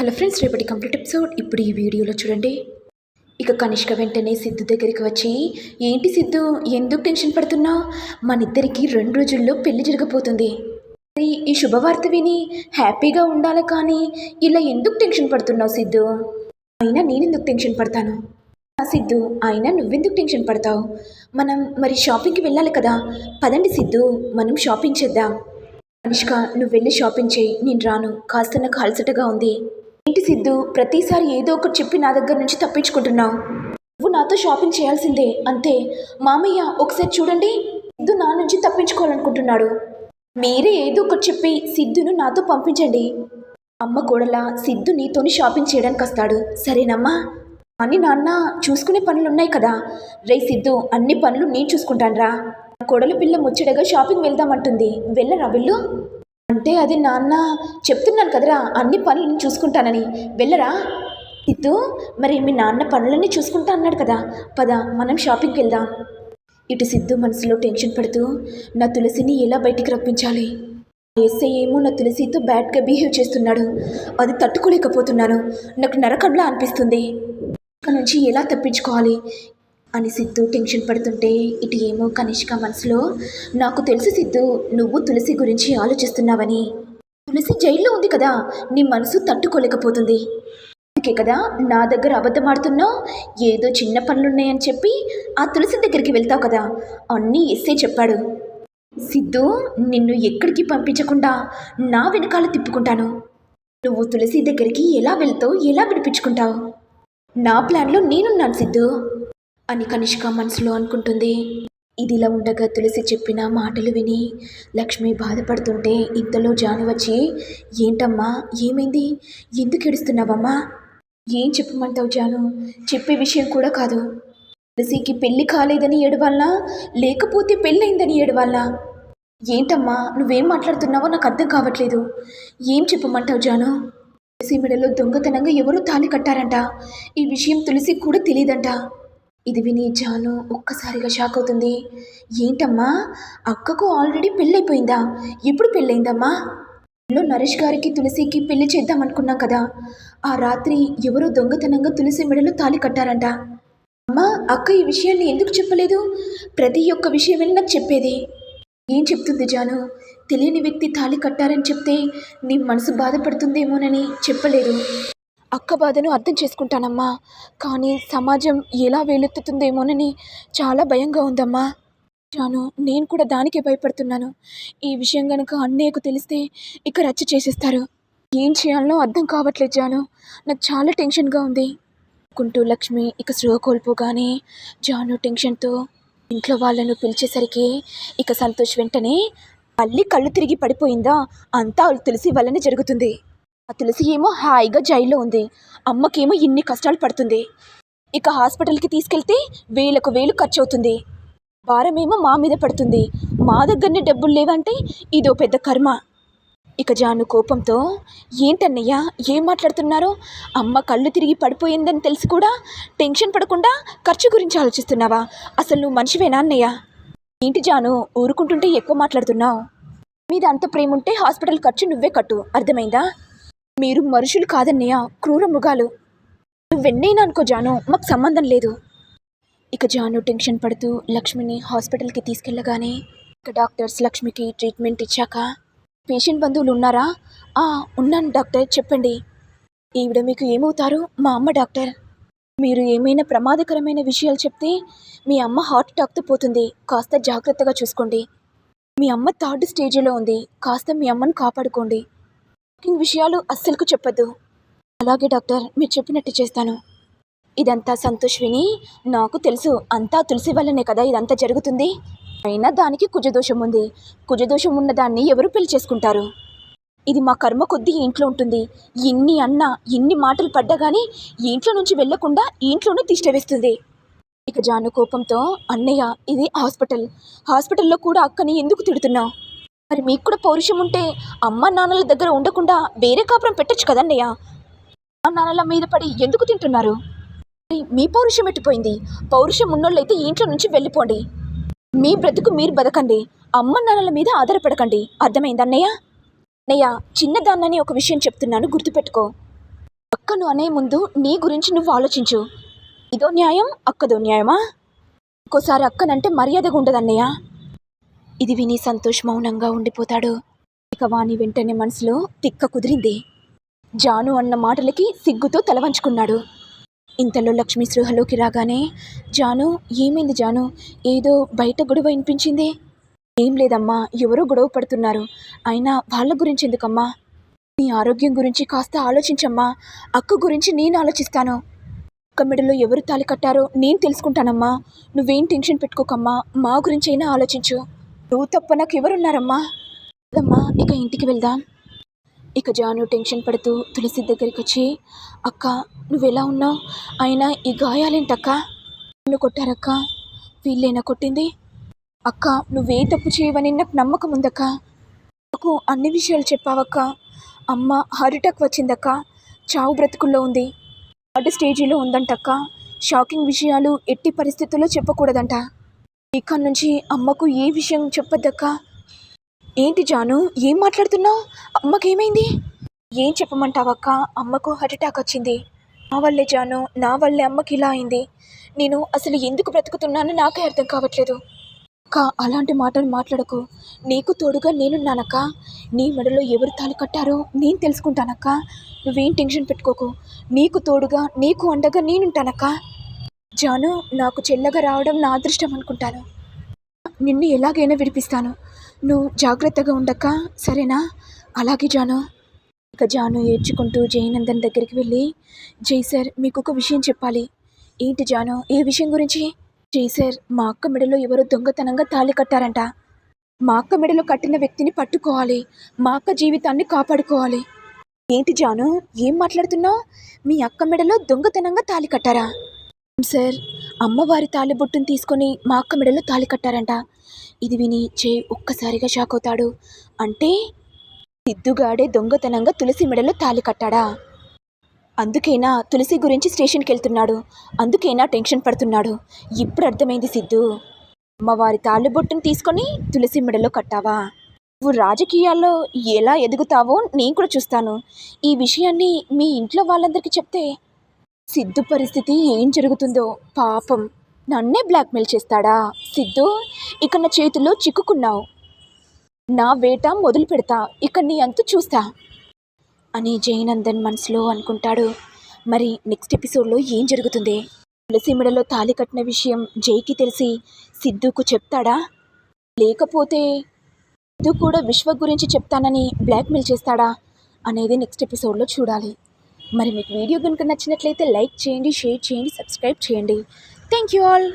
Hello friends, రేపటి complete episode ఇప్పుడు ఈ వీడియోలో చూడండి. ఇక కనిష్క వెంటనే సిద్ధు దగ్గరికి వచ్చి, ఏంటి సిద్ధు, ఎందుకు టెన్షన్ పడుతున్నావు? మనిద్దరికి 2 రోజుల్లో పెళ్లి జరగబోతుంది. మరి ఈ శుభవార్త విని హ్యాపీగా ఉండాలి, కానీ ఇలా ఎందుకు టెన్షన్ పడుతున్నావు సిద్ధు? అయినా నేనెందుకు టెన్షన్ పడతాను? సిద్ధు, అయినా నువ్వెందుకు టెన్షన్ పడతావు? మనం మరి షాపింగ్కి వెళ్ళాలి కదా. పదండి సిద్ధు, మనం షాపింగ్ చేద్దాం. కనిష్క, నువ్వు వెళ్ళి షాపింగ్ చేయి, నేను రాను, కాస్త నాకు అలసటగా ఉంది. ఏంటి సిద్ధు, ప్రతిసారి ఏదో ఒకటి చెప్పి నా దగ్గర నుంచి తప్పించుకుంటున్నావు? నువ్వు నాతో షాపింగ్ చేయాల్సిందే, అంతే. మామయ్య, ఒకసారి చూడండి, సిద్ధు నా నుంచి తప్పించుకోవాలనుకుంటున్నాడు. మీరే ఏదో ఒకటి చెప్పి సిద్ధును నాతో పంపించండి. అమ్మ కోడలా, సిద్ధు నీతోని షాపింగ్ చేయడానికి వస్తాడు, సరేనమ్మా? అని నాన్న చూసుకునే పనులున్నాయి కదా. రే సిద్ధు, అన్ని పనులు నేను చూసుకుంటానురా. కోడలు పిల్ల ముచ్చటగా షాపింగ్ వెళ్దామంటుంది, వెళ్ళరా వెళ్ళు. అంటే అది నాన్న, చెప్తున్నాను కదరా, అన్ని పనులు నేను చూసుకుంటానని, వెళ్ళరా. సిద్ధు, మరి మీ నాన్న పనులన్నీ చూసుకుంటా అన్నాడు కదా, పద మనం షాపింగ్కి వెళ్దాం. ఇటు సిద్ధు మనసులో టెన్షన్ పడుతూ, నా తులసిని ఎలా బయటికి రప్పించాలి? ఎస్ఐ ఏమో నా తులసితో బ్యాడ్గా బిహేవ్ చేస్తున్నాడు, అది తట్టుకోలేకపోతున్నాను, నాకు నరకంలా అనిపిస్తుంది. ఇక్కడ నుంచి ఎలా తప్పించుకోవాలి అని సిద్ధు టెన్షన్ పడుతుంటే, ఇటు ఏమో కనిష్క మనసులో, నాకు తెలుసు సిద్ధు, నువ్వు తులసి గురించి ఆలోచిస్తున్నావని. తులసి జైల్లో ఉంది కదా, నీ మనసు తట్టుకోలేకపోతుంది. అందుకే కదా నా దగ్గర అబద్ధమాడుతున్నావు. ఏదో చిన్న పనులున్నాయని చెప్పి ఆ తులసి దగ్గరికి వెళ్తావు కదా, అన్నీ ఎస్సే చెప్పాడు. సిద్ధు, నిన్ను ఎక్కడికి పంపించకుండా నా వెనకాల తిప్పుకుంటాను. నువ్వు తులసి దగ్గరికి ఎలా వెళ్తావు, ఎలా విడిపించుకుంటావు? నా ప్లాన్లో నేనున్నాను సిద్ధు అని కనిష్క మనసులో అనుకుంటుంది. ఇదిలా ఉండగా తులసి చెప్పిన మాటలు విని లక్ష్మి బాధపడుతుంటే, ఇంతలో జాను వచ్చి, ఏంటమ్మా, ఏమైంది, ఎందుకు ఏడుస్తున్నావమ్మా? ఏం చెప్పమంటావు జాను? చెప్పే విషయం కూడా కాదు. తులసికి పెళ్ళి కాలేదని ఏడవాలనా, లేకపోతే పెళ్ళయిందని ఏడవాలనా? ఏంటమ్మా, నువ్వేం మాట్లాడుతున్నావో నాకు అర్థం కావట్లేదు. ఏం చెప్పమంటావు జాను? తులసి మెడలో దొంగతనంగా ఎవరో తాళి కట్టారంట. ఈ విషయం తులసికి కూడా తెలియదంట. ఇది విని జాను ఒక్కసారిగా షాక్ అవుతుంది. ఏంటమ్మా, అక్కకు ఆల్రెడీ పెళ్ళైపోయిందా? ఎప్పుడు పెళ్ళైందమ్మా? నరేష్ గారికి తులసికి పెళ్లి చేద్దాం అనుకున్నాం కదా, ఆ రాత్రి ఎవరో దొంగతనంగా తులసి మెడలో తాళి కట్టారంట. అమ్మా, అక్క ఈ విషయాన్ని ఎందుకు చెప్పలేదు? ప్రతి ఒక్క విషయమే నాకు చెప్పేది. ఏం చెప్తుంది జాను? తెలియని వ్యక్తి తాళి కట్టారని చెప్తే నీ మనసు బాధపడుతుందేమోనని చెప్పలేదు. అక్క బాధను అర్థం చేసుకుంటానమ్మా, కానీ సమాజం ఎలా వేలెత్తుతుందేమోనని చాలా భయంగా ఉందమ్మా. జాను, నేను కూడా దానికే భయపడుతున్నాను. ఈ విషయం గనుక అన్నయ్యకు తెలిస్తే ఇక రచ్చ చేసేస్తారు. ఏం చేయాలో అర్థం కావట్లేదు జాను, నాకు చాలా టెన్షన్గా ఉంది అనుకుంటూ లక్ష్మి ఇక స్పృహ కోల్పోగానే జాను టెన్షన్తో ఇంట్లో వాళ్ళను పిలిచేసరికి ఇక సంతోష్ వెంటనే, మళ్ళీ కళ్ళు తిరిగి పడిపోయిందా, అంతా తులసి వల్లనే జరుగుతుంది. ఆ తులసి ఏమో హాయిగా జైల్లో ఉంది, అమ్మకేమో ఇన్ని కష్టాలు పడుతుంది. ఇక హాస్పిటల్కి తీసుకెళ్తే వేలకు వేలు ఖర్చు అవుతుంది. భారమేమో మా మీద పడుతుంది, మా దగ్గరనే డబ్బులు లేవంటే ఇదో పెద్ద కర్మ. ఇక జాను కోపంతో, ఏంటన్నయ్య, ఏం మాట్లాడుతున్నారో? అమ్మ కళ్ళు తిరిగి పడిపోయిందని తెలిసి కూడా టెన్షన్ పడకుండా ఖర్చు గురించి ఆలోచిస్తున్నావా? అసలు నువ్వు మనిషివేనా అన్నయ్య? ఏంటి జాను, ఊరుకుంటుంటే ఎక్కువ మాట్లాడుతున్నావు? మీద అంత ప్రేమ ఉంటే హాస్పిటల్ ఖర్చు నువ్వే కట్టు, అర్థమైందా? మీరు మనుషులు కాదన్నయ్య, క్రూర మృగాలు. నువ్వెన్నైనా అనుకో జాను, మాకు సంబంధం లేదు. ఇక జాను టెన్షన్ పడుతూ లక్ష్మిని హాస్పిటల్కి తీసుకెళ్ళగానే ఇక డాక్టర్స్ లక్ష్మికి ట్రీట్మెంట్ ఇచ్చాక, పేషెంట్ బంధువులు ఉన్నారా? ఉన్నాను డాక్టర్, చెప్పండి. ఈవిడ మీకు ఏమవుతారు? మా అమ్మ డాక్టర్. మీరు ఏమైనా ప్రమాదకరమైన విషయాలు చెప్తే మీ అమ్మ హార్ట్ అటాక్తో పోతుంది, కాస్త జాగ్రత్తగా చూసుకోండి. మీ అమ్మ 3rd స్టేజ్లో ఉంది, కాస్త మీ అమ్మను కాపాడుకోండి. విషయాలు అస్సలకు చెప్పద్దు. అలాగే డాక్టర్, మీరు చెప్పినట్టు చేస్తాను. ఇదంతా సంతోష్ విని, నాకు తెలుసు అంతా తులసి వల్లనే కదా ఇదంతా జరుగుతుంది. అయినా దానికి కుజదోషం ఉంది, కుజదోషం ఉన్నదాన్ని ఎవరు పెళ్లి చేసుకుంటారు? ఇది మా కర్మ కొద్దీ ఇంట్లో ఉంటుంది. ఇన్ని అన్నా, ఇన్ని మాటలు పడ్డా కానీ ఇంట్లో నుంచి వెళ్లకుండా ఇంట్లోనే తిష్టవేస్తుంది. ఇక జాను కోపంతో, అన్నయ్య, ఇది హాస్పిటల్లో కూడా అక్కని ఎందుకు తిడుతున్నావు? మరి మీకు కూడా పౌరుషం ఉంటే అమ్మ నాన్నల దగ్గర ఉండకుండా వేరే కాపురం పెట్టచ్చు కదన్నయ్య. అమ్మ నాన్నల మీద పడి ఎందుకు తింటున్నారు? మీ పౌరుషం ఎట్టిపోయింది? పౌరుషం ఉన్నోళ్ళైతే ఇంట్లో నుంచి వెళ్ళిపోండి. మీ బ్రతుకు మీరు బతకండి, అమ్మ నాన్నల మీద ఆధారపడకండి, అర్థమైంది అన్నయ్య? అన్నయ్య, చిన్నదాన్నని ఒక విషయం చెప్తున్నాను, గుర్తుపెట్టుకో. అక్కను అనే ముందు నీ గురించి నువ్వు ఆలోచించు. ఇదో న్యాయం, అక్కదో న్యాయమా? ఇంకోసారి అక్కనంటే మర్యాదగా ఉండదన్నయ్య. ఇది విని సంతోష్ మౌనంగా ఉండిపోతాడు. ఇక వాణి వెంటనే మనసులో తిక్క కుదిరింది. జాను అన్న మాటలకి సిగ్గుతో తల వంచుకున్నాడు. ఇంతలో లక్ష్మి సృహలోకి రాగానే, జాను, ఏమైంది జాను? ఏదో బయట గొడవ వినిపించింది. ఏం లేదమ్మా, ఎవరో గొడవ పడుతున్నారు. అయినా వాళ్ళ గురించి ఎందుకమ్మా? నీ ఆరోగ్యం గురించి కాస్త ఆలోచించమ్మా. అక్క గురించి నేను ఆలోచిస్తాను. అక్క మెడలో ఎవరు తాళి కట్టారో నేను తెలుసుకుంటానమ్మా. నువ్వేం టెన్షన్ పెట్టుకోకమ్మా. మా గురించి అయినా ఆలోచించు. నువ్వు తప్ప నాకు ఎవరున్నారమ్మా? అదమ్మా, ఇక ఇంటికి వెళ్దాం. ఇక జాను టెన్షన్ పడుతూ తులసి దగ్గరికి వచ్చి, అక్క నువ్వెలా ఉన్నావు? అయినా ఈ గాయాలేంటక్క? నన్ను కొట్టారక్క. వీళ్ళేనా కొట్టింది? అక్క నువ్వే తప్పు చేయవని నాకు నమ్మకం ఉందక్క. నాకు అన్ని విషయాలు చెప్పావక్క. అమ్మ హార్ట్ అటాక్ వచ్చిందక్క. చావు బ్రతుకుల్లో ఉంది. హార్ట్ స్టేజీలో ఉందంటక్క. షాకింగ్ విషయాలు ఎట్టి పరిస్థితుల్లో చెప్పకూడదంట. ఇక నుంచి అమ్మకు ఏ విషయం చెప్పొద్దక్క. ఏంటి జాను, ఏం మాట్లాడుతున్నావు? అమ్మకేమైంది? ఏం చెప్పమంటావక్క? అమ్మకు హార్ట్ అటాక్ వచ్చింది. నా వల్లే జాను, నా వల్లే అమ్మకి ఇలా అయింది. నేను అసలు ఎందుకు బ్రతుకుతున్నానో నాకే అర్థం కావట్లేదు. అక్క అలాంటి మాటలు మాట్లాడకు. నీకు తోడుగా నేనున్నానక్క. నీ మెడలో ఎవరు తాళి కట్టారో నేను తెలుసుకుంటానక్క. నువ్వేం టెన్షన్ పెట్టుకోకు. నీకు తోడుగా, నీకు అండగా నేనుంటానక్క. జాను, నాకు చెల్లగా రావడం నా అదృష్టం అనుకుంటాను. నిన్ను ఎలాగైనా విడిపిస్తాను. నువ్వు జాగ్రత్తగా ఉండక్క, సరేనా? అలాగే జాను. ఇక జాను ఏడ్చుకుంటూ జయనందన్ దగ్గరికి వెళ్ళి, జై సార్, మీకు ఒక విషయం చెప్పాలి. ఏంటి జాను, ఏ విషయం గురించి? జై సార్, మా అక్క మెడలో ఎవరో దొంగతనంగా తాళి కట్టారంట. మా అక్క మెడలో కట్టిన వ్యక్తిని పట్టుకోవాలి. మా అక్క జీవితాన్ని కాపాడుకోవాలి. ఏంటి జాను, ఏం మాట్లాడుతున్నావు? మీ అక్క మెడలో దొంగతనంగా తాళి కట్టారా? సార్, అమ్మవారి తాళిబొట్టును తీసుకొని మా అక్క మెడలో తాళి కట్టారంట. ఇది విని జై ఒక్కసారిగా షాక్ అవుతాడు. అంటే సిద్ధుగాడే దొంగతనంగా తులసి మెడలో తాళి కట్టాడా? అందుకేనా తులసి గురించి స్టేషన్కి వెళ్తున్నాడు? అందుకేనా టెన్షన్ పడుతున్నాడు? ఇప్పుడు అర్థమైంది సిద్ధు. అమ్మవారి తాళిబొట్టును తీసుకొని తులసి మెడలో కట్టావా? నువ్వు రాజకీయాల్లో ఎలా ఎదుగుతావో నేను కూడా చూస్తాను. ఈ విషయాన్ని మీ ఇంట్లో వాళ్ళందరికీ చెప్తే సిద్ధు పరిస్థితి ఏం జరుగుతుందో. పాపం, నన్నే బ్లాక్మెయిల్ చేస్తాడా సిద్ధు? ఇక నా చేతిలో చిక్కుకున్నావు. నా వేట మొదలు పెడతా, ఇక నీ అంతు చూస్తా అని జయనందన్ మనసులో అనుకుంటాడు. మరి నెక్స్ట్ ఎపిసోడ్లో ఏం జరుగుతుంది? తులసి మెడలో తాళి కట్టిన విషయం జైకి తెలిసి సిద్ధుకు చెప్తాడా? లేకపోతే సిద్ధు కూడా విశ్వ గురించి చెప్తానని బ్లాక్మెయిల్ చేస్తాడా అనేది నెక్స్ట్ ఎపిసోడ్లో చూడాలి. మరి మీకు వీడియో కనుక నచ్చినట్లయితే లైక్ చేయండి, షేర్ చేయండి, సబ్స్క్రైబ్ చేయండి. Thank you all.